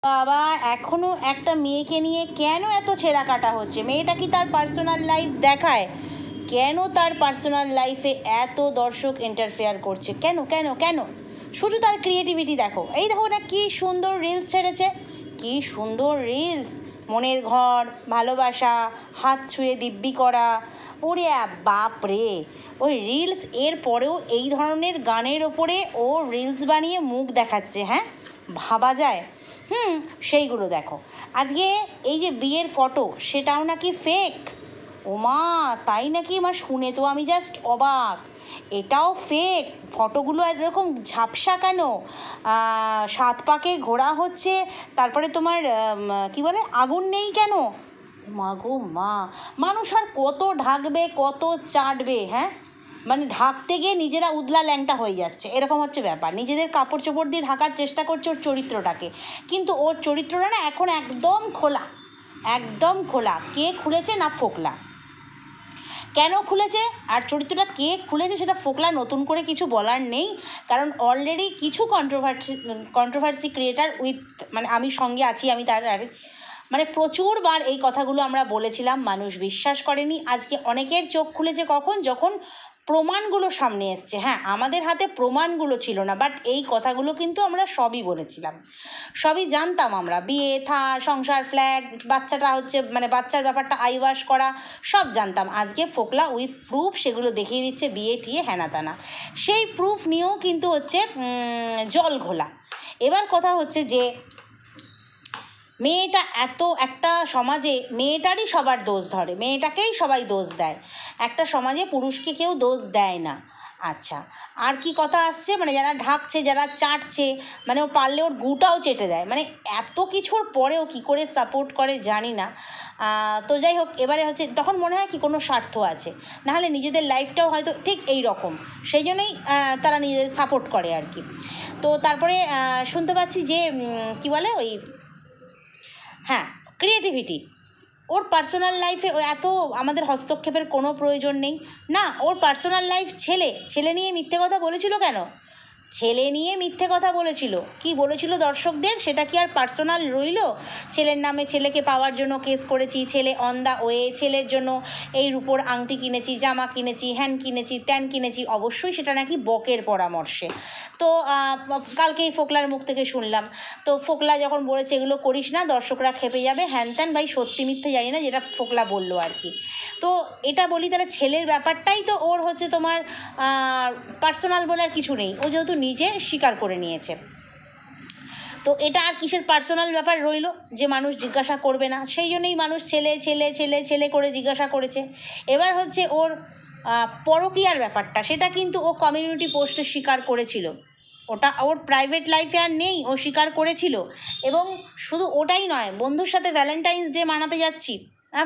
বাবা, এখনও একটা মেয়েকে নিয়ে কেন এত ছেঁড়া কাটা হচ্ছে? মেয়েটা কি তার পার্সোনাল লাইফ দেখায়? কেন তার পার্সোনাল লাইফে এত দর্শক ইন্টারফেয়ার করছে? কেন কেন কেন? শুধু তার ক্রিয়েটিভিটি দেখো। এই দেখো না, কি সুন্দর রিলস ছেড়েছে, কি সুন্দর রিলস। মনের ঘর, ভালোবাসা, হাত ছুঁয়ে দিব্যি করা। ওরে বাপ রে, ওই রিলস। এর পরেও এই ধরনের গানের ওপরে ও রিলস বানিয়ে মুখ দেখাচ্ছে। হ্যাঁ, ভাবা যায়? সেইগুলো দেখো। আজকে এই যে বিয়ের ফটো, সেটাও নাকি ফেক। ওমা, তাই নাকি? মা, শুনে তো আমি জাস্ট অবাক। এটাও ফেক? ফটোগুলো এরকম ঝাপসা কেন? সাত পাকে ঘোরা হচ্ছে, তারপরে তোমার কি বলে, আগুন নেই কেন? মা গো মা, মানুষ আর কত ঢাকবে, কত চাটবে? হ্যাঁ, মানে ঢাকতে গিয়ে নিজেরা উদলা ল্যাংটা হয়ে যাচ্ছে, এরকম হচ্ছে ব্যাপার। নিজেদের কাপড় চোপড় দিয়ে ঢাকার চেষ্টা করছে ওর চরিত্রটাকে, কিন্তু ওর চরিত্রটা না এখন একদম খোলা, একদম খোলা। কে খুলেছে? না ফোকলা। কেন খুলেছে আর চরিত্রটা কে খুলেছে সেটা ফোকলা নতুন করে কিছু বলার নেই, কারণ অলরেডি কিছু কন্ট্রোভার্সি ক্রিয়েটার উইথ, মানে আমি সঙ্গে আছি, আমি তার আর মানে প্রচুরবার এই কথাগুলো আমরা বলেছিলাম, মানুষ বিশ্বাস করেনি। আজকে অনেকের চোখ খুলেছে কখন? যখন প্রমাণগুলো সামনে এসছে। হ্যাঁ, আমাদের হাতে প্রমাণগুলো ছিল না, বাট এই কথাগুলো কিন্তু আমরা সবই বলেছিলাম, সবই জানতাম আমরা। বিয়ে থা, সংসার, ফ্ল্যাট, বাচ্চাটা হচ্ছে, মানে বাচ্চার ব্যাপারটা আইওয়াশ করা, সব জানতাম। আজকে ফোকলা উইথ প্রুফ সেগুলো দেখিয়ে দিচ্ছে, বিয়ে টিয়ে হেনা তানা। সেই প্রুফ নিয়েও কিন্তু হচ্ছে জল ঘোলা। এবার কথা হচ্ছে যে মেয়েটা এত, একটা সমাজে মেয়েটারই সবার দোষ ধরে, মেয়েটাকেই সবাই দোষ দেয়। একটা সমাজে পুরুষকে কেউ দোষ দেয় না। আচ্ছা, আর কি কথা আসছে? মানে যারা ঢাকছে, যারা চাটছে, মানে ও পারলে ওর গুটাও চেটে দেয়। মানে এত কিছুর পরেও কি করে সাপোর্ট করে জানি না। তো যাই হোক, এবারে হচ্ছে তখন মনে হয় কি কোনো স্বার্থ আছে, নাহলে নিজেদের লাইফটাও হয়তো ঠিক এই রকম, সেই জন্যই তারা নিজেদের সাপোর্ট করে আর কি। তো তারপরে শুনতে পাচ্ছি যে কি বলে ওই, হ্যাঁ, ক্রিয়েটিভিটি। ওর পার্সোনাল লাইফে ও এত আমাদের হস্তক্ষেপের কোনো প্রয়োজন নেই। না, ওর পার্সোনাল লাইফ, ছেলে নিয়ে মিথ্যে কথা বলেছিল কেন? ছেলে নিয়ে মিথ্যে কথা বলেছিল, কি বলেছিল দর্শকদের? সেটা কি আর পার্সোনাল রইল? ছেলের নামে, ছেলেকে পাওয়ার জন্য কেস করেছি, ছেলে অন দ্য ওয়ে, ছেলের জন্য এই রূপোর আংটি কিনেছি, জামা কিনেছি, হ্যান কিনেছি, ত্যান কিনেছি। অবশ্যই সেটা নাকি বকের পরামর্শে। তো কালকেই ফোকলার মুখ থেকে শুনলাম। তো ফোকলা যখন বলেছে এগুলো করিস না, দর্শকরা খেপে যাবে, হ্যান ত্যান। ভাই, সত্যি মিথ্যে জানি না, যেটা ফোকলা বললো আর কি। তো এটা বলি, তাহলে ছেলের ব্যাপারটাই তো ওর হচ্ছে তোমার পার্সোনাল বলার কিছু নেই, ও যেহেতু নিজে স্বীকার করে নিয়েছে। তো এটা আর কিসের পার্সোনাল ব্যাপার রইল যে মানুষ জিজ্ঞাসা করবে না? সেই জন্যই মানুষ ছেলে ছেলে ছেলে ছেলে করে জিজ্ঞাসা করেছে। এবার হচ্ছে ওর পরকীয়ার ব্যাপারটা, সেটা কিন্তু ও কমিউনিটি পোস্টে স্বীকার করেছিল। ওটা ওর প্রাইভেট লাইফে আর নেই, ও স্বীকার করেছিল। এবং শুধু ওটাই নয়, বন্ধুর সাথে ভ্যালেন্টাইন্স ডে মানাতে যাচ্ছি,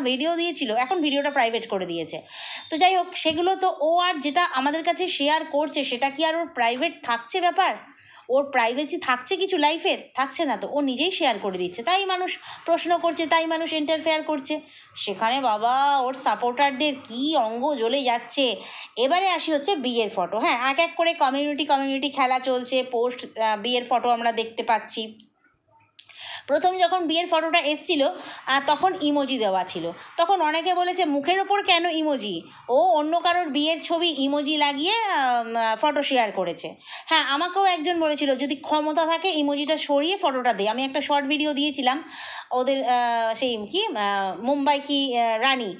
ভিডিও দিয়েছিল, এখন ভিডিওটা প্রাইভেট করে দিয়েছে। তো যাই হোক, সেগুলো তো ও আর যেটা আমাদের কাছে শেয়ার করছে, সেটা কি আর ওর প্রাইভেট থাকছে? ব্যাপার ওর প্রাইভেসি থাকছে কিছু লাইফের? থাকছে না তো, ও নিজেই শেয়ার করে দিচ্ছে, তাই মানুষ প্রশ্ন করছে, তাই মানুষ ইন্টারফেয়ার করছে। সেখানে বাবা ওর সাপোর্টারদের কি অঙ্গ জ্বলে যাচ্ছে। এবারে আসি হচ্ছে বিয়ের ফটো। হ্যাঁ, এক এক করে কমিউনিটি খেলা চলছে, পোস্ট, বিয়ের ফটো আমরা দেখতে পাচ্ছি। প্রথম যখন বিয়ের ফটোটা এসছিল, তখন ইমোজি দেওয়া ছিল। তখন অনেকে বলেছে মুখের ওপর কেন ইমোজি? ও অন্য কারোর বিয়ের ছবি ইমোজি লাগিয়ে ফটো শেয়ার করেছে। হ্যাঁ, আমাকেও একজন বলেছিল যদি ক্ষমতা থাকে ইমোজিটা সরিয়ে ফটোটা দে। আমি একটা শর্ট ভিডিও দিয়েছিলাম ওদের, সেই কি মুম্বাই কি রানী,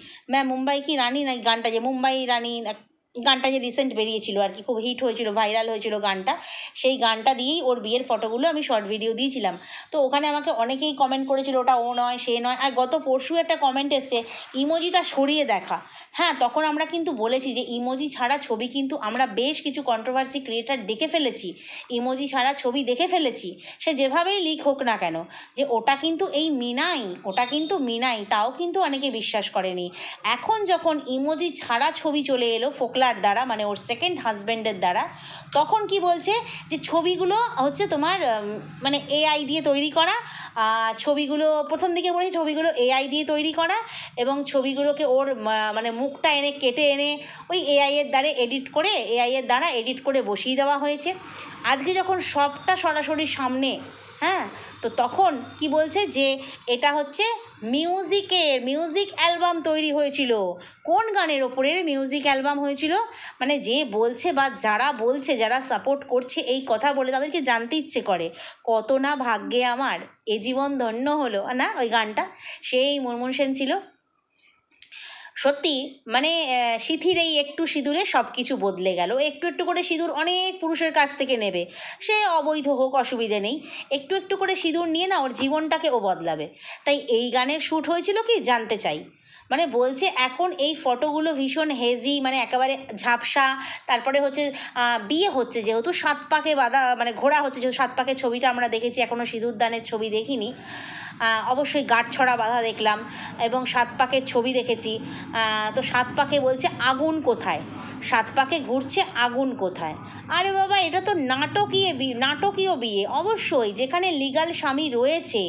মুম্বাই কি রানী না গানটা, যে মুম্বাই রানী গানটা যে রিসেন্ট বেরিয়েছিল আর কি, খুব হিট হয়েছিল, ভাইরাল হয়েছিল গানটা। সেই গানটা দিয়েই ওর বিয়ের ফটোগুলো আমি শর্ট ভিডিও দিয়েছিলাম। তো ওখানে আমাকে অনেকেই কমেন্ট করেছিল ওটা ও নয়, সে নয়। আর গত পরশু একটা কমেন্ট এসছে ইমোজিটা সরিয়ে দেখা। হ্যাঁ, তখন আমরা কিন্তু বলেছি যে ইমোজি ছাড়া ছবি কিন্তু আমরা বেশ কিছু কন্ট্রোভার্সি ক্রিয়েটার দেখে ফেলেছি, ইমোজি ছাড়া ছবি দেখে ফেলেছি। সে যেভাবেই লিক হোক না কেন, যে ওটা কিন্তু এই মিনাই, ওটা কিন্তু মিনাই, তাও কিন্তু অনেকে বিশ্বাস করেনি। এখন যখন ইমোজি ছাড়া ছবি চলে এলো ফোকলার দ্বারা, মানে ওর সেকেন্ড হাজব্যান্ডের দ্বারা, তখন কি বলছে যে ছবিগুলো হচ্ছে তোমার মানে এআই দিয়ে তৈরি করা। ছবিগুলো প্রথম দিকে বলেছি ছবিগুলো এআই দিয়ে তৈরি করা, এবং ছবিগুলোকে ওর মানে মুখটা এনে কেটে এনে ওই এআইয়ের দ্বারা এডিট করে বসিয়ে দেওয়া হয়েছে। আজকে যখন সবটা সরাসরি সামনে হ্যাঁ, তো তখন কি বলছে যে এটা হচ্ছে মিউজিক অ্যালবাম তৈরি হয়েছিল। কোন গানের ওপরে মিউজিক অ্যালবাম হয়েছিল? মানে যে বলছে বা যারা বলছে, যারা সাপোর্ট করছে এই কথা বলে, তাদেরকে জানতে ইচ্ছে করে কত না ভাগ্যে আমার এ জীবন ধন্য হলো না। ওই গানটা সেই মুনমুন সেন ছিল। সত্যি মানে সিথির এই একটু সিঁদুরে সব কিছু বদলে গেল। একটু একটু করে সিঁদুর অনেক পুরুষের কাছ থেকে নেবে, সে অবৈধ হোক, অসুবিধে নেই। একটু একটু করে সিঁদুর নিয়ে না ওর জীবনটাকে ও বদলাবে। তাই এই গানের শ্যুট হয়েছিল কি জানতে চাই। মানে বলছে এখন এই ফটোগুলো ভীষণ হেজি, মানে একেবারে ঝাপসা। তারপরে হচ্ছে বিয়ে হচ্ছে যেহেতু, 7 পাকে বাঁধা মানে ঘোরা হচ্ছে যেহেতু, 7 পাকের ছবিটা আমরা দেখেছি, এখনও সিঁদুরদানের ছবি দেখিনি। অবশ্যই গাঁটছড়া বাঁধা দেখলাম এবং 7 পাকের ছবি দেখেছি। তো 7 পাকে বলছে আগুন কোথায়, 7 পাকে ঘুরছে আগুন কোথায়। আরে বাবা, এটা তো নাটকীয় বিয়ে। অবশ্যই যেখানে লিগাল স্বামী রয়েছে,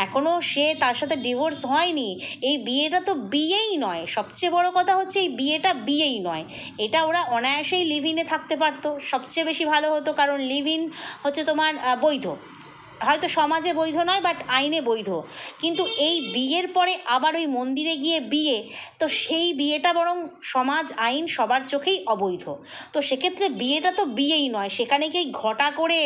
এখনও সে তার সাথে ডিভোর্স হয়নি, এই বিয়েটা তো বিয়েই নয়। সবচেয়ে বড় কথা হচ্ছে এই বিয়েটা বিয়েই নয়, এটা ওরা অনায়াসেই লিভ ইনে থাকতে পারতো, সবচেয়ে বেশি ভালো হতো। কারণ লিভ ইন হচ্ছে তোমার বৈধ, হয়তো সমাজে বৈধ নয় বাট আইনে বৈধ। কিন্তু এই বিয়ের পরে আবার ওই মন্দিরে গিয়ে বিয়ে, তো সেই বিয়েটা বরং সমাজ আইন সবার চোখেই অবৈধ। তো সেক্ষেত্রে বিয়েটা তো বিয়েই নয়, সেখানে কি ঘটা করে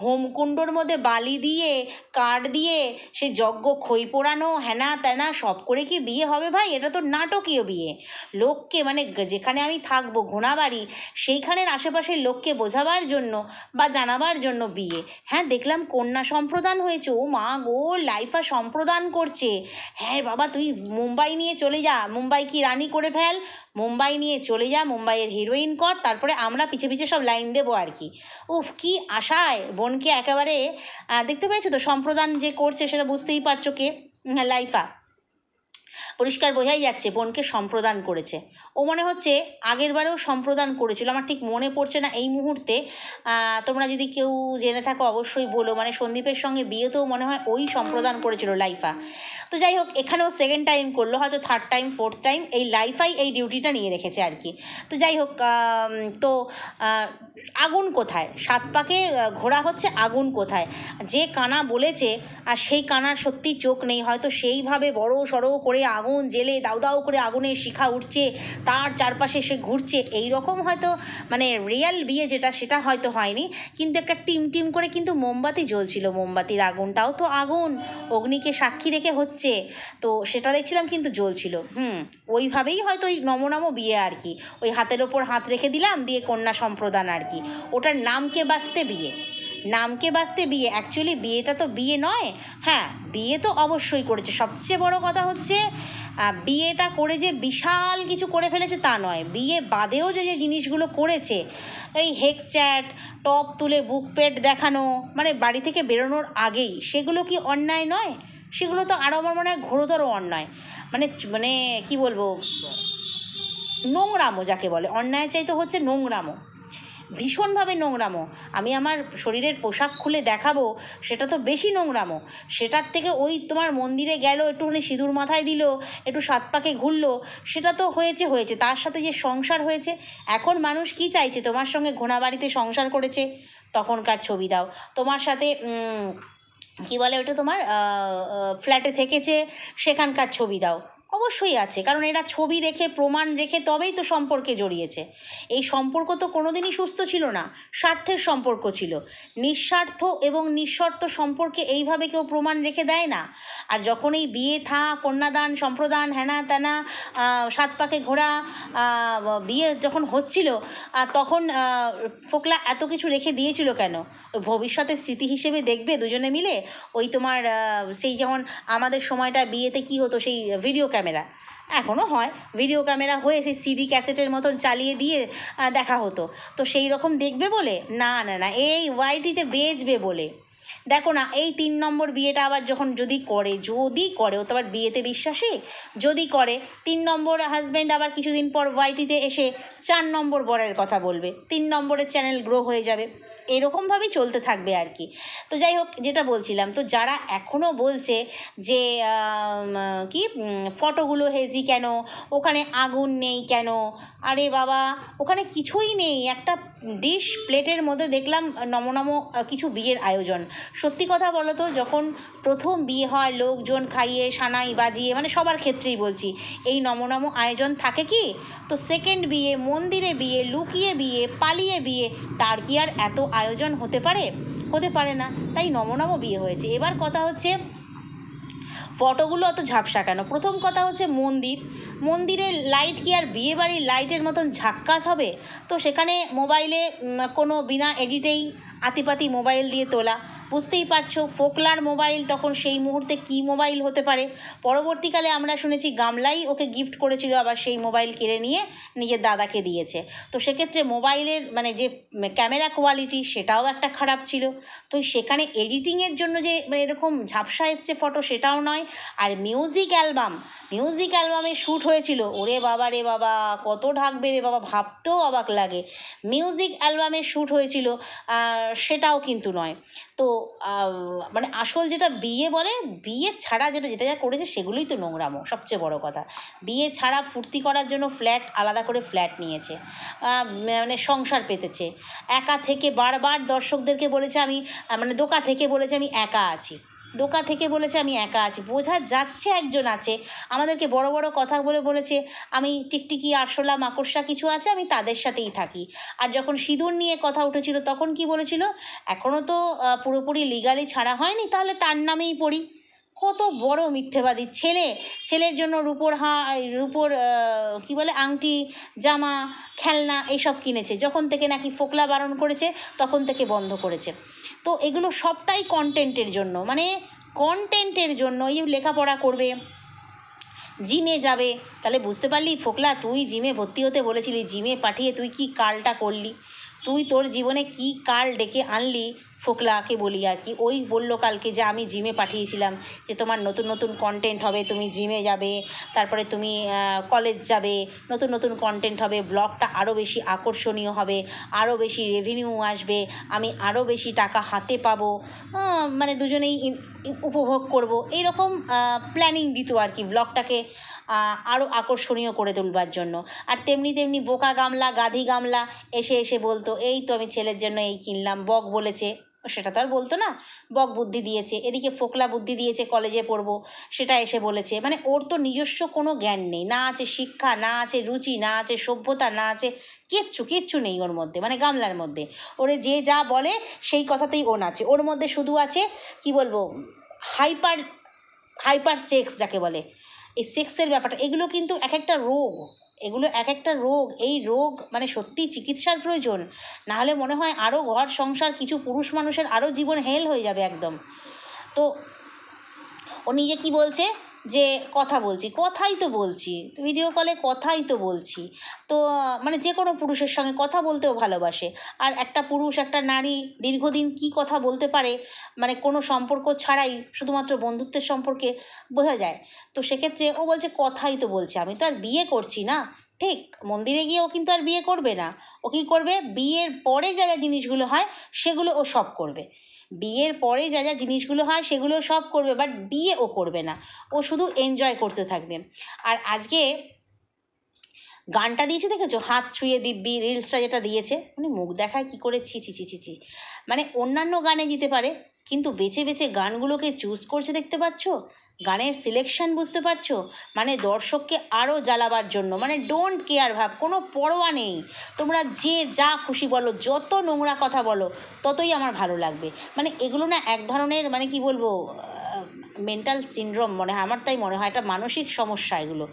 হোমকুণ্ডর মধ্যে বালি দিয়ে কাঠ দিয়ে সে যজ্ঞ খই পোড়ানো হ্যানা ত্যানা সব করে কি বিয়ে হবে ভাই? এটা তো নাটকীয় বিয়ে। লোককে মানে যেখানে আমি থাকবো ঘোড়াবাড়ি, সেইখানের আশেপাশের লোককে বোঝাবার জন্য বা জানাবার জন্য বিয়ে। হ্যাঁ, দেখলাম কন্যা সম্প্রদান হয়েছে। ও মা গো, লাইফা সম্প্রদান করছে। হ্যাঁ বাবা, তুই মুম্বাই নিয়ে চলে যা, মুম্বাই কি রানী করে ফেল, মুম্বাই নিয়ে চলে যা, মুম্বাইয়ের হিরোইন কর, তারপরে আমরা পিছে পিছে সব লাইন দেবো আর কি। উফ, কি আশায় বোনকে একেবারে দেখতে পেয়েছো তো সম্প্রদান যে করছে, সেটা বুঝতেই পারছো কে, লাইফা। পরিষ্কার বোঝাই যাচ্ছে বোনকে সম্প্রদান করেছে। ও মনে হচ্ছে আগের বারেও সম্প্রদান করেছিল, আমার ঠিক মনে পড়ছে না এই মুহূর্তে। তোমরা যদি কেউ জেনে থাকো অবশ্যই বলো। মানে সন্দীপের সঙ্গে বিয়েতেও মনে হয় ওই সম্প্রদান করেছিল লাইফা। তো যাই হোক, এখানেও সেকেন্ড টাইম করলো, হয়তো থার্ড টাইম ফোর্থ টাইম এই লাইফাই এই ডিউটিটা নিয়ে রেখেছে আর কি। তো যাই হোক, তো আগুন কোথায়, 7 পাকে ঘোরা হচ্ছে আগুন কোথায়। যে কানা বলেছে আর সেই কানার সত্যি চোখ নেই, হয়তো সেইভাবে বড় সড়ো করে আগুন জেলে দাউ দাউ করে আগুনের শিখা উঠছে, তার চারপাশে সে ঘুরছে, এই রকম হয়তো মানে রিয়েল বিয়ে যেটা, সেটা হয়তো হয়নি। কিন্তু একটা টিম টিম করে কিন্তু মোমবাতি জ্বলছিল, মোমবাতির আগুনটাও তো আগুন, অগ্নিকে সাক্ষী রেখে হচ্ছে, তো সেটা দেখছিলাম কিন্তু জ্বলছিল। ওইভাবেই হয়তো ওই নম বিয়ে আর কি, ওই হাতের ওপর হাত রেখে দিলাম দিয়ে কন্যা সম্প্রদান আর কি। ওটার নামকে বাঁচতে বিয়ে, নামকে বাঁচতে বিয়ে, অ্যাকচুয়ালি বিয়েটা তো বিয়ে নয়। হ্যাঁ, বিয়ে তো অবশ্যই করেছে, সবচেয়ে বড় কথা হচ্ছে বিয়েটা করে যে বিশাল কিছু করে ফেলেছে তা নয়, বিয়ে বাদেও যে যে জিনিসগুলো করেছে, এই হেক্স চ্যাট, টপ তুলে বুক পেট দেখানো, মানে বাড়ি থেকে বেরোনোর আগেই, সেগুলো কি অন্যায় নয়? সেগুলো তো আরও আমার মনে হয় ঘোরতর অন্যায়। মানে মানে কি বলবো, নোংরামো যাকে বলে, অন্যায় চাই তো হচ্ছে নোংরামো, ভীষণভাবে নোংরামো। আমি আমার শরীরের পোশাক খুলে দেখাবো, সেটা তো বেশি নোংরামো। সেটার থেকে ওই তোমার মন্দিরে গেল, একটুখানি সিঁদুর মাথায় দিল, একটু 7 পাকে ঘুরলো, সেটা তো হয়েছে। তার সাথে যে সংসার হয়েছে, এখন মানুষ কি চাইছে, তোমার সঙ্গে ঘোড়া বাড়িতে সংসার করেছে তখনকার ছবি দাও, তোমার সাথে কি বলে ওটা, তোমার ফ্ল্যাটে থেকেছে সেখানকার ছবি দাও। অবশ্যই আছে, কারণ এরা ছবি রেখে প্রমাণ রেখে তবেই তো সম্পর্কে জড়িয়েছে। এই সম্পর্ক তো কোনোদিনই সুস্থ ছিল না, স্বার্থের সম্পর্ক ছিল। নিঃস্বার্থ এবং নিঃশর্ত সম্পর্কে এইভাবে কেউ প্রমাণ রেখে দেয় না। আর যখন এই বিয়ে কন্যাদান সম্প্রদান হ্যানা ত্যানা 7 পাকে ঘোরা বিয়ে যখন হচ্ছিল, তখন ফোকলা এত কিছু রেখে দিয়েছিল কেন? ওই ভবিষ্যতে স্মৃতি হিসেবে দেখবে দুজনে মিলে। ওই তোমার সেই যেমন আমাদের সময়টা বিয়েতে কি হতো, সেই ভিডিও ক্যামেরা, এখনও হয় ভিডিও ক্যামেরা হয়ে সেই সিডি ক্যাসেটের মতন চালিয়ে দিয়ে দেখা হতো, তো সেই রকম দেখবে বলে না, এই ওয়াইটিতে বেচবে বলে। দেখো না, এই 3 নম্বর বিয়েটা আবার যখন যদি করে ও তো আবার বিয়েতে বিশ্বাসী, যদি করে 3 নম্বর হাজব্যান্ড আবার কিছুদিন পর ওয়াইটিতে এসে 4 নম্বর বরের কথা বলবে, 3 নম্বরের চ্যানেল গ্রো হয়ে যাবে। এরকমভাবেই চলতে থাকবে আর কি। তো যাই হোক, যেটা বলছিলাম, তো যারা এখনও বলছে যে কি ফটোগুলো হেজি কেন, ওখানে আগুন নেই কেন, আরে বাবা ওখানে কিছুই নেই, একটা ডিশ প্লেটের মধ্যে দেখলাম নমনম কিছু বিয়ের আয়োজন। সত্যি কথা বলো তো, যখন প্রথম বিয়ে হয় লোকজন খাইয়ে সানাই বাজিয়ে, মানে সবার ক্ষেত্রেই বলছি, এই নমনম আয়োজন থাকে কি? তো সেকেন্ড বিয়ে, মন্দিরে বিয়ে, লুকিয়ে বিয়ে, পালিয়ে বিয়ে, তার কি আর এত আয়োজন হতে পারে? হতে পারে না। তাই নমনম বিয়ে হয়েছে। এবার কথা হচ্ছে ফটোগুলো অত ঝাপসা কেন? প্রথম কথা হচ্ছে মন্দিরের লাইট কি আর বিয়েবাড়ির লাইটের মতন ঝাক্কাস হবে? তো সেখানে মোবাইলে কোনো বিনা এডিটেই আতিপাতি মোবাইল দিয়ে তোলা, বুঝতেই পারছো ফোকলার মোবাইল, তখন সেই মুহূর্তে কি মোবাইল হতে পারে? পরবর্তীকালে আমরা শুনেছি গামলাই ওকে গিফট করেছিল, আবার সেই মোবাইল কেড়ে নিয়ে নিজের দাদাকে দিয়েছে। তো সেক্ষেত্রে মোবাইলের মানে যে ক্যামেরা কোয়ালিটি সেটাও একটা খারাপ ছিল। তো সেখানে এডিটিংয়ের জন্য যে এরকম ঝাপসা এসছে ফটো, সেটাও নয়। আর মিউজিক অ্যালবামে শ্যুট হয়েছিল, ওরে বাবা রে বাবা, কত ঢাকবে রে বাবা, ভাবতেও অবাক লাগে। মিউজিক অ্যালবামে শ্যুট হয়েছিল, সেটাও কিন্তু নয়। তো মানে আসল যেটা বিয়ে বলে, বিয়ে ছাড়া যেটা যা করেছে সেগুলোই তো নোংরামো, সবচেয়ে বড় কথা। বিয়ে ছাড়া ফুর্তি করার জন্য আলাদা করে ফ্ল্যাট নিয়েছে, মানে সংসার পেতেছে, একা থেকে বারবার দর্শকদেরকে বলেছে আমি মানে দোকা থেকে বলেছে আমি একা আছি, বোঝা যাচ্ছে একজন আছে। আমাদেরকে বড় বড় কথা বলেছে আমি টিকটিকি আরশোলা মাকড়সা কিছু আছে, আমি তাদের সাথেই থাকি। আর যখন সিঁদুর নিয়ে কথা উঠেছিল তখন কি বলেছিল, এখনও তো পুরোপুরি লিগালি ছাড়া হয়নি, তাহলে তার নামেই পড়ি। কত বড় মিথ্যেবাদী ছেলের জন্য রূপোর কী বলে আংটি, জামা, খেলনা এইসব কিনেছে, যখন থেকে নাকি ফোকলা বারণ করেছে তখন থেকে বন্ধ করেছে। তো এগুলো সবটাই কন্টেন্টের জন্য, এই লেখাপড়া করবে, জিমে যাবে। তাহলে বুঝতে পারলি ফোকলা, তুই জিমে ভর্তি হতে বলেছিলি, জিমে পাঠিয়ে তুই কি কালটা করলি? তুই তোর জীবনে কি কাল ডেকে আনলি? ফোকলাকে বলি আর কি, ওই বললো কালকে যে আমি জিমে পাঠিয়েছিলাম, যে তোমার নতুন নতুন কন্টেন্ট হবে, তুমি জিমে যাবে, তারপরে তুমি কলেজ যাবে, নতুন নতুন কন্টেন্ট হবে, ব্লগটা আরও বেশি আকর্ষণীয় হবে, আরও বেশি রেভিনিউ আসবে, আমি আরও বেশি টাকা হাতে পাবো, মানে দুজনেই উপভোগ করব, এইরকম প্ল্যানিং দিত আর কি ব্লগটাকে আরও আকর্ষণীয় করে তুলবার জন্য। আর তেমনি বোকা গামলা, গাধি গামলা এসে বলতো এই তো আমি ছেলের জন্য এই কিনলাম, বক বলেছে, সেটা তো আর বলতো না, বক বুদ্ধি দিয়েছে। এদিকে ফোকলা বুদ্ধি দিয়েছে কলেজে পড়বো, সেটা এসে বলেছে। মানে ওর তো নিজস্ব কোনো জ্ঞান নেই, না আছে শিক্ষা, না আছে রুচি, না আছে সভ্যতা, না আছে কিচ্ছু নেই ওর মধ্যে, মানে গামলার মধ্যে। ওরে যে যা বলে সেই কথাতেই ও নাচে। ওর মধ্যে শুধু আছে কি বলবো, হাইপার সেক্স যাকে বলে, এই সেক্সের ব্যাপারটা, এগুলো কিন্তু এক একটা রোগ। এই রোগ মানে সত্যিই চিকিৎসার প্রয়োজন, নাহলে মনে হয় আরও ঘর সংসার কিছু পুরুষ মানুষের আরও জীবন হেল হয়ে যাবে একদম। তো ও নিজে কি বলছে যে কথাই তো বলছি ভিডিও কলে, কথাই তো বলছি। তো মানে যে কোনো পুরুষের সঙ্গে কথা বলতেও ভালোবাসে। আর একটা পুরুষ একটা নারী দীর্ঘদিন কি কথা বলতে পারে, মানে কোনো সম্পর্ক ছাড়াই, শুধুমাত্র বন্ধুত্বের সম্পর্কে বোঝা যায়। তো সেক্ষেত্রে ও বলছে কথাই তো বলছে, আমি তো আর বিয়ে করছি না। ঠিক, মন্দিরে গিয়ে ও কিন্তু আর বিয়ে করবে না। ও কী করবে, বিয়ের পরে যা জিনিসগুলো হয় সেগুলো ও সব করবে। বিয়ের পরে যা জিনিসগুলো হয় সেগুলো সব করবে, বাট বিয়ে ও করবে না, ও শুধু এনজয় করতে থাকবে। আর আজকে গানটা দিয়েছে দেখেছো, হাত ছুঁয়ে দিব্যি, রিলসটা যেটা দিয়েছে, মানে মুখ দেখায় কী করে, ছি। মানে অন্যান্য গানে দিতে পারে, কিন্তু বেছে বেছে গানগুলোকে চুজ করছে, দেখতে পাচ্ছ গানের সিলেকশন, বুঝতে পারছো? মানে দর্শককে আরও জ্বালাবার জন্য, মানে ডোন্ট কেয়ার ভাব, কোনো পরোয়া নেই। তোমরা যে যা খুশি বলো, যত নোংরা কথা বলো, ততই আমার ভালো লাগবে। মানে এগুলো না এক ধরনের, মানে কি বলবো, মেন্টাল সিনড্রোম মনে হয় আমার, তাই মনে হয় এটা মানসিক সমস্যা এগুলো।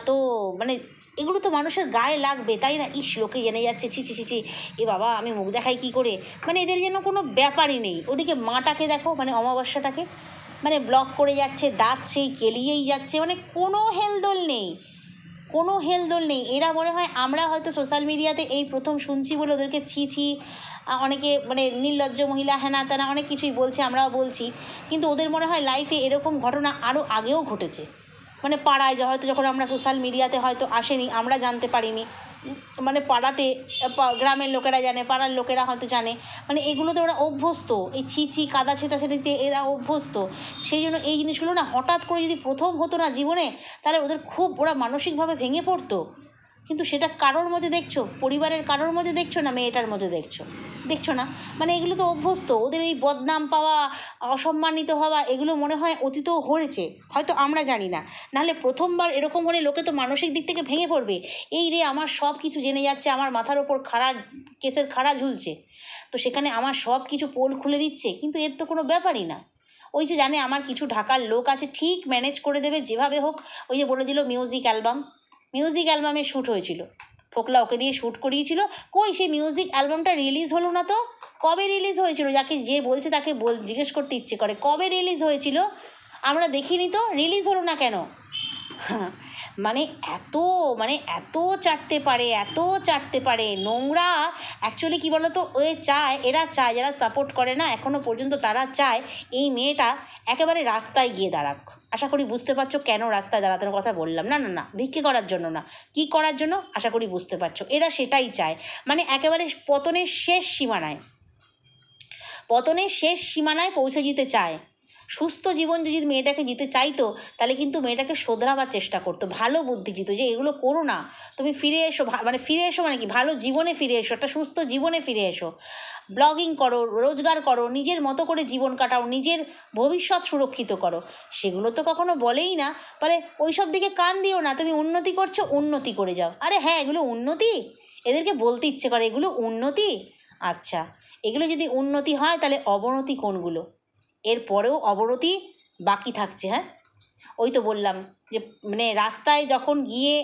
তো মানে এগুলো তো মানুষের গায়ে লাগবে, তাই না? লোকে জেনে যাচ্ছে, ছি, এ বাবা আমি মুখ দেখাই কী করে, মানে এদের যেন কোনো ব্যাপারই নেই। ওদিকে মাটাকে দেখো, মানে অমাবস্যাটাকে, মানে ব্লক করে যাচ্ছে, দাঁত সেই কেলিয়েই যাচ্ছে, মানে কোনো হেলদোল নেই। এরা মনে হয়, আমরা হয়তো সোশ্যাল মিডিয়াতে এই প্রথম শুনছি বলে ওদেরকে ছি, অনেকে মানে নির্লজ্জ মহিলা, হ্যানা ত্যানা অনেক কিছুই বলছে, আমরাও বলছি, কিন্তু ওদের মনে হয় লাইফে এরকম ঘটনা আরও আগেও ঘটেছে, মানে পাড়ায় হয়তো যখন আমরা সোশ্যাল মিডিয়াতে হয়তো আসেনি, আমরা জানতে পারিনি, মানে পাড়াতে গ্রামের লোকেরা জানে, পাড়ার লোকেরা হয়তো জানে, মানে এগুলোতে ওরা অভ্যস্ত, এই ছিছি কাদা ছেটাছেটিতে এরা অভ্যস্ত। সেই জন্য এই জিনিসগুলো না হঠাৎ করে যদি প্রথম হতো না জীবনে, তাহলে ওদের খুব ওরা মানসিকভাবে ভেঙে পড়তো। কিন্তু সেটা কারোর মধ্যে দেখছো, পরিবারের কারোর মধ্যে দেখছো না, মেয়েটার মধ্যে দেখছো না। মানে এগুলো তো অভ্যস্ত, ওদের এই বদনাম পাওয়া, অসম্মানিত হওয়া, এগুলো মনে হয় অতীতেও হয়েছে, হয়তো আমরা জানি না। নাহলে প্রথমবার এরকম হলে লোকে তো মানসিক দিক থেকে ভেঙে পড়বে, এই রে আমার সব কিছু জেনে যাচ্ছে, আমার মাথার ওপর কেসের খাড়া ঝুলছে, তো সেখানে আমার সব কিছু পোল খুলে দিচ্ছে, কিন্তু এর তো কোনো ব্যাপারই না। ওই যে জানে আমার কিছু ঢাকার লোক আছে, ঠিক ম্যানেজ করে দেবে যেভাবে হোক। ওই যে বলে দিল মিউজিক অ্যালবামে শ্যুট হয়েছিল, ফোকলা ওকে দিয়ে শ্যুট করিয়েছিল, কই সেই মিউজিক অ্যালবামটা রিলিজ হলো না তো? কবে রিলিজ হয়েছিল? যাকে যে বলছে তাকে জিজ্ঞেস করতে ইচ্ছে করে কবে রিলিজ হয়েছিল, আমরা দেখিনি তো, রিলিজ হলো না কেন? মানে এত চাটতে পারে নোংরা। অ্যাকচুয়ালি কী বলো তো, এরা চায় যারা সাপোর্ট করে না এখনও পর্যন্ত, তারা চায় এই মেয়েটা একেবারে রাস্তায় গিয়ে দাঁড়াক। আশা করি বুঝতে পারছো কেন রাস্তায় দাঁড়ানোর কথা বললাম। না, ভিক্ষে করার জন্য না, কী করার জন্য আশা করি বুঝতে পারছো। এরা সেটাই চায়, মানে একেবারে পতনের শেষ সীমানায় পৌঁছে যেতে চায়। সুস্থ জীবন যদি মেয়েটাকে দিতে চাইতো, তাহলে কিন্তু মেয়েটাকে শোধরাবার চেষ্টা করতো, ভালো বুদ্ধি দিত যে এগুলো করো না, তুমি ফিরে এসো, মানে কি ভালো জীবনে ফিরে এসো, একটা সুস্থ জীবনে ফিরে এসো, ব্লগিং করো, রোজগার করো, নিজের মতো করে জীবন কাটাও, নিজের ভবিষ্যৎ সুরক্ষিত করো। সেগুলো তো কখনো বলেই না, বলে ওই সব দিকে কান দিও না, তুমি উন্নতি করছো, উন্নতি করে যাও। আরে হ্যাঁ, এগুলো উন্নতি? এদেরকে বলতে ইচ্ছে করে এগুলো উন্নতি? আচ্ছা, এগুলো যদি উন্নতি হয় তাহলে অবনতি কোনগুলো? এরপরেও অবনতি বাকি থাকছে। হ্যাঁ, ওই তো বললাম যে মানে রাস্তায় যখন গিয়ে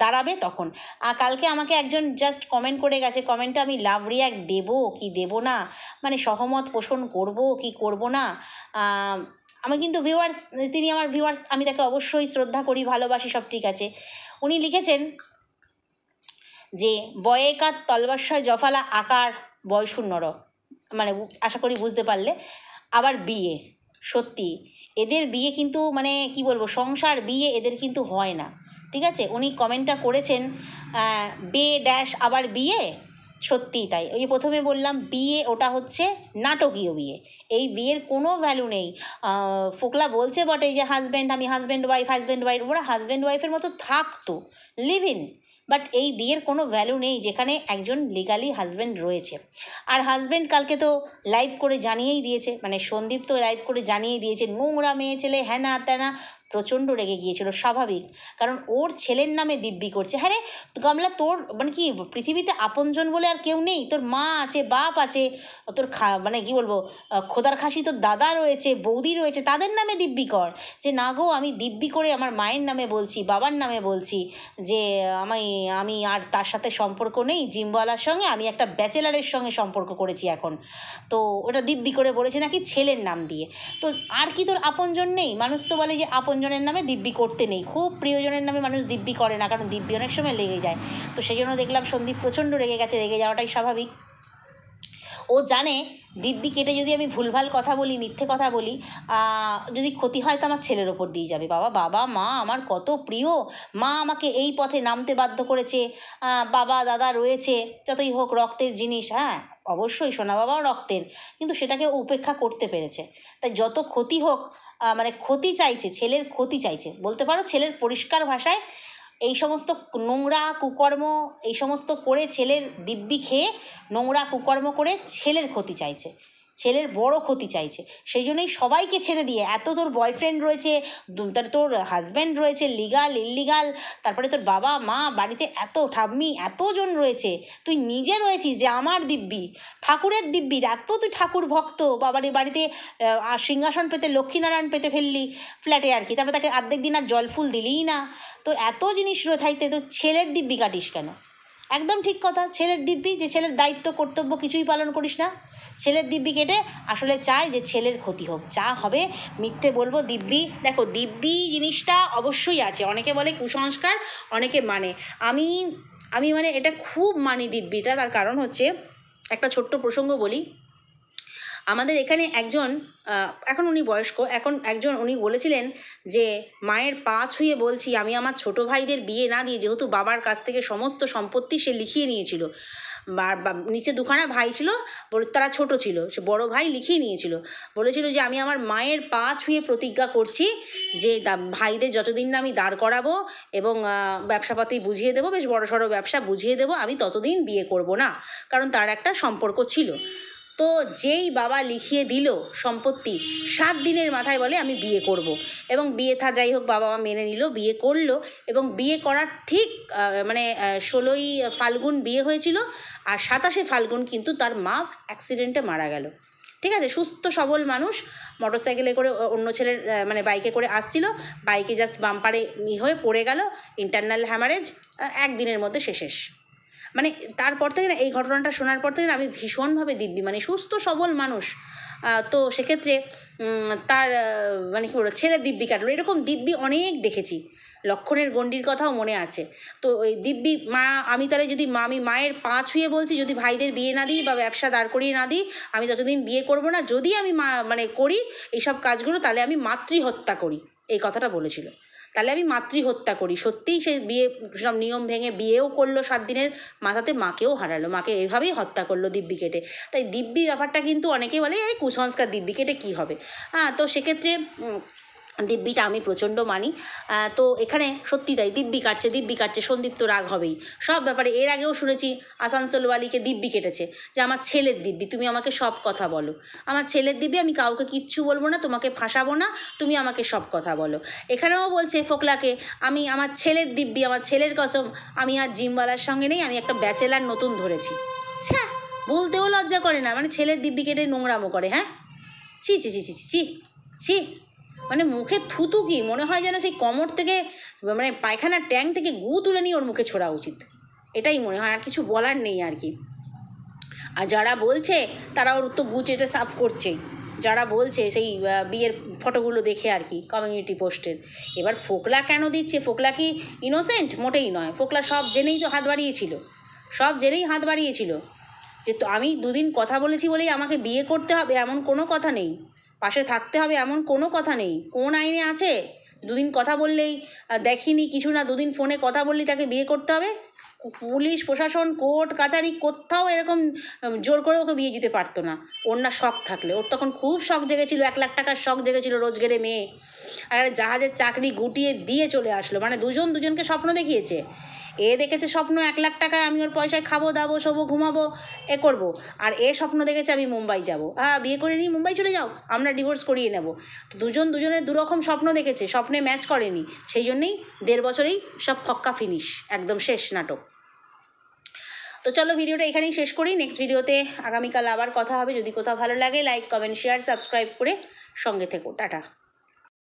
দাঁড়াবে তখন। আর কালকে আমাকে একজন জাস্ট কমেন্ট করে গেছে, কমেন্টে আমি লাভ রিয়াক্ট দেবো কি দেবো না, মানে সহমত পোষণ করব কি করব না। আমি কিন্তু তিনি আমার ভিউয়ার্স, আমি তাকে অবশ্যই শ্রদ্ধা করি, ভালোবাসি, সব ঠিক আছে। উনি লিখেছেন যে বয়েকার তলবাস্যয় জফালা আকার বয়শূন্যর, মানে আশা করি বুঝতে পারলে। আবার বিয়ে, সত্যি এদের বিয়ে কিন্তু মানে কি বলবো, সংসার বিয়ে এদের কিন্তু হয় না, ঠিক আছে। উনি কমেন্টটা করেছেন আবার বিয়ে, সত্যিই তাই। ওই যে প্রথমে বললাম বিয়ে, ওটা হচ্ছে নাটকীয় বিয়ে, এই বিয়ের কোনো ভ্যালু নেই। ফোকলা বলছে বটে যে আমি হাজব্যান্ড ওয়াইফ, ওরা হাজব্যান্ড ওয়াইফের মতো থাকতো, লিভ ইন, বাট এই বিয়ের কোনো ভ্যালু নেই যেখানে একজন লিগালি হাজব্যান্ড রয়েছে। আর হাজব্যান্ড কালকে তো লাইভ করে জানিয়েই দিয়েছে, মানে সন্দীপ তো লাইভ করে জানিয়ে দিয়েছে, নোংরা মেয়ে ছেলে, হ্যানা ত্যানা, প্রচণ্ড রেগে গিয়েছিল, স্বাভাবিক, কারণ ওর ছেলের নামে দিব্যি করছে। হ্যাঁ রে গামলা, তোর মানে কি পৃথিবীতে আপনজন বলে আর কেউ নেই? তোর মা আছে, বাপ আছে, তোর মানে কি বলবো, খোদার খাসি তোর দাদা রয়েছে, বৌদি রয়েছে, তাদের নামে দিব্যি কর যে না গো আমি দিব্যি করে আমার মায়ের নামে বলছি, বাবার নামে বলছি যে আমি আর তার সাথে সম্পর্ক নেই, জিমওয়ালার সঙ্গে আমি একটা ব্যাচেলারের সঙ্গে সম্পর্ক করেছি এখন। তো ওটা দিব্যি করে বলেছে নাকি ছেলের নাম দিয়ে। তো আর কি তোর আপনজন নেই? মানুষ তো বলে যে আপনজনের নামে দিব্যি করতে নেই, খুব প্রিয়জনের নামে মানুষ দিব্যি করে না, কারণ দিব্যি অনেক সময় লেগে যায়। তো সেই জন্য দেখলাম সন্দীপ প্রচণ্ড রেগে গেছে, রেগে যাওয়াটাই স্বাভাবিক। ও জানে দিব্যি কেটে যদি আমি ভুলভাল কথা বলি, মিথ্যে কথা বলি, যদি ক্ষতি হয় তো আমার ছেলের ওপর দিয়ে যাবে। বাবা মা আমার কত প্রিয়, মা আমাকে এই পথে নামতে বাধ্য করেছে, বাবা দাদা রয়েছে, যতই হোক রক্তের জিনিস, হ্যাঁ অবশ্যই সোনা বাবাও রক্তের, কিন্তু সেটাকে উপেক্ষা করতে পেরেছে। তাই যত ক্ষতি হোক, মানে ক্ষতি চাইছে, ছেলের ক্ষতি চাইছে, বলতে পারো ছেলের পরিষ্কার ভাষায় এই সমস্ত নোংরা কুকর্ম, এই সমস্ত করে ছেলের দিব্যি খেয়ে নোংরা কুকর্ম করে ছেলের ক্ষতি চাইছে, ছেলের বড় ক্ষতি চাইছে। সেই জন্যই সবাইকে ছেড়ে দিয়ে, এত তোর বয়ফ্রেন্ড রয়েছে, তোর হাজব্যান্ড রয়েছে, লিগাল ইললিগাল, তারপরে তোর বাবা মা বাড়িতে, এত ঠাম্মি এতজন রয়েছে, তুই নিজে রয়েছিস যে আমার দিব্যি, ঠাকুরের দিব্যির এত তুই ঠাকুর ভক্ত, বাবারে বাড়িতে সিংহাসন পেতে, লক্ষ্মীনারায়ণ পেতে ফেললি ফ্ল্যাটে আর কি, তারপরে তাকে অর্ধেক দিন আর জল ফুল দিলিই না। তো এত জিনিস রয়ে থাকতে তো ছেলের দিব্যি কাটিস কেন? একদম ঠিক কথা, ছেলের দিব্যি, যে ছেলের দায়িত্ব কর্তব্য কিছুই পালন করিস না, ছেলের দিব্যি কেটে আসলে চায় যে ছেলের ক্ষতি হোক, যা হবে মিথ্যে বলবো। দিব্যি, দেখো দিব্যি জিনিসটা অবশ্যই আছে, অনেকে বলে কুসংস্কার, অনেকে মানে, আমি মানে এটা খুব মানি দিব্যিটা। তার কারণ হচ্ছে, একটা ছোট্ট প্রসঙ্গ বলি, আমাদের এখানে একজন এখন উনি বয়স্ক, এখন একজন উনি বলেছিলেন যে মায়ের পা ছুঁয়ে বলছি, আমি আমার ছোট ভাইদের বিয়ে না দিয়ে, যেহেতু বাবার কাছ থেকে সমস্ত সম্পত্তি সে লিখিয়ে নিয়েছিল, নিচে দুখানা ভাই ছিল, তারা ছোট ছিল, সে বড় ভাই লিখিয়ে নিয়েছিল, বলেছিল যে আমি আমার মায়ের পা ছুঁয়ে প্রতিজ্ঞা করছি যে ভাইদের যতদিন না আমি দাঁড় করাবো এবং ব্যবসাপাতি বুঝিয়ে দেবো, বেশ বড় সড়ো ব্যবসা বুঝিয়ে দেবো, আমি ততদিন বিয়ে করব না, কারণ তার একটা সম্পর্ক ছিল। তো যেই বাবা লিখিয়ে দিল সম্পত্তি, 7 দিনের মাথায় বলে আমি বিয়ে করব, এবং বিয়ে যাই হোক বাবা মা মেনে নিল, বিয়ে করলো, এবং বিয়ে করার ঠিক 16ই ফাল্গুন বিয়ে হয়েছিল, আর 27শে ফাল্গুন কিন্তু তার মা অ্যাক্সিডেন্টে মারা গেল। ঠিক আছে, সুস্থ সবল মানুষ, মোটরসাইকেলে করে অন্য ছেলের বাইকে করে আসছিল, বাইকে জাস্ট বাম্পারে হয়ে পড়ে গেল, ইন্টারনাল হ্যামারেজ, একদিনের মধ্যে শেষ। মানে তারপর থেকে না, এই ঘটনাটা শোনার পর থেকে না আমি ভীষণভাবে দিব্যি, মানে সুস্থ সবল মানুষ, তো সেক্ষেত্রে তার মানে কী বলবো, ছেলের দিব্যি কাটলো, এরকম দিব্যি অনেক দেখেছি, লক্ষণের গণ্ডির কথাও মনে আছে। তো ওই দিব্যি মা, আমি তাহলে যদি আমি মায়ের পা ছুঁয়ে বলছি, যদি ভাইদের বিয়ে না দিই বা ব্যবসা দাঁড় করিয়ে না দিই, আমি ততদিন বিয়ে করব না, যদি আমি করি এইসব কাজগুলো, তাহলে আমি মাতৃহত্যা করি, এই কথাটা বলেছিল। তাহলে আমি মাতৃহত্যা করি। সত্যিই সে বিয়ে সব নিয়ম ভেঙে বিয়েও করলো, 7 দিনের মাথাতে মাকেও হারালো, মাকে এভাবেই হত্যা করলো দিব্যি কেটে। তাই দিব্যি ব্যাপারটা কিন্তু অনেকেই বলে এই কুসংস্কার, দিব্যি কেটে কী হবে। তো সেক্ষেত্রে দিব্যিটা আমি প্রচণ্ড মানি। তো এখানে সত্যি তাই, দিব্যি কাটছে, সন্দীপ তো রাগ হবেই সব ব্যাপারে। এর আগেও শুনেছি আসানসোলওয়ালিকে দিব্যি কেটেছে, যে আমার ছেলের দিব্যি, তুমি আমাকে সব কথা বলো, আমার ছেলের দিব্যি, আমি কাউকে কিচ্ছু বলবো না, তোমাকে ফাঁসাবো না, তুমি আমাকে সব কথা বলো। এখানেও বলছে ফোকলাকে, আমি আমার ছেলের দিব্যি, আমার ছেলের কসম, আমি আর জিমওয়ালার সঙ্গে নেই, আমি একটা ব্যাচেলার নতুন ধরেছি। ছ্যা, বলতেও লজ্জা করে না, মানে ছেলের দিব্যি কেটে নোংরামো করে। হ্যাঁ, ছি ছি ছি ছি ছি ছি, মানে মুখে থুতু কি মনে হয় যেন সেই কোমর থেকে, মানে পায়খানার ট্যাঙ্ক থেকে গু তুলে নিয়ে ওর মুখে ছোড়া উচিত, এটাই মনে হয়, আর কিছু বলার নেই আর কি। আর যারা বলছে তারা ওর তো গু চেটে সাফ করছেই, যারা বলছে সেই বিয়ের ফটোগুলো দেখে আর কি, কমিউনিটি পোস্টের। এবার ফোকলা কেন দিচ্ছে, ফোকলা কি ইনোসেন্ট? মোটেই নয়, ফোকলা সব জেনেই তো হাত বাড়িয়েছিল, যে তো আমি 2 দিন কথা বলেছি বলেই আমাকে বিয়ে করতে হবে এমন কোনো কথা নেই, পাশে থাকতে হবে এমন কোনো কথা নেই, কোন আইনে আছে 2 দিন কথা বললেই, দেখিনি কিছু না, 2 দিন ফোনে কথা বললেই তাকে বিয়ে করতে হবে? পুলিশ প্রশাসন, কোর্ট কাছারি কোথাও এরকম জোর করে ওকে বিয়ে দিতে পারতো না, ওর না শখ থাকলে। ওর তখন খুব শখ জেগেছিল, 1 লাখ টাকার শখ জেগেছিল, রোজগেরে মেয়ে, আর জাহাজের চাকরি গুটিয়ে দিয়ে চলে আসলো, মানে দুজনকে স্বপ্ন দেখিয়েছে। এ দেখেছে স্বপ্ন 1 লাখ টাকায় আমি ওর পয়সায় খাবো দাবো শোবো ঘুমাবো এ করবো, আর এ স্বপ্ন দেখেছে আমি মুম্বাই যাবো, বিয়ে করে নিই, মুম্বাই চলে যাও, আমরা ডিভোর্স করিয়ে নেব। তো দুজনের দুরকম স্বপ্ন দেখেছে, স্বপ্নে ম্যাচ করেনি, সেই জন্যেই 1.5 বছরেই সব ফক্কা ফিনিশ, একদম শেষ নাটক। তো চলো ভিডিওটা এখানেই শেষ করি, নেক্সট ভিডিওতে আগামীকাল আবার কথা হবে। যদি কোথাও ভালো লাগে লাইক কমেন্ট শেয়ার সাবস্ক্রাইব করে সঙ্গে থেকো। টাটা।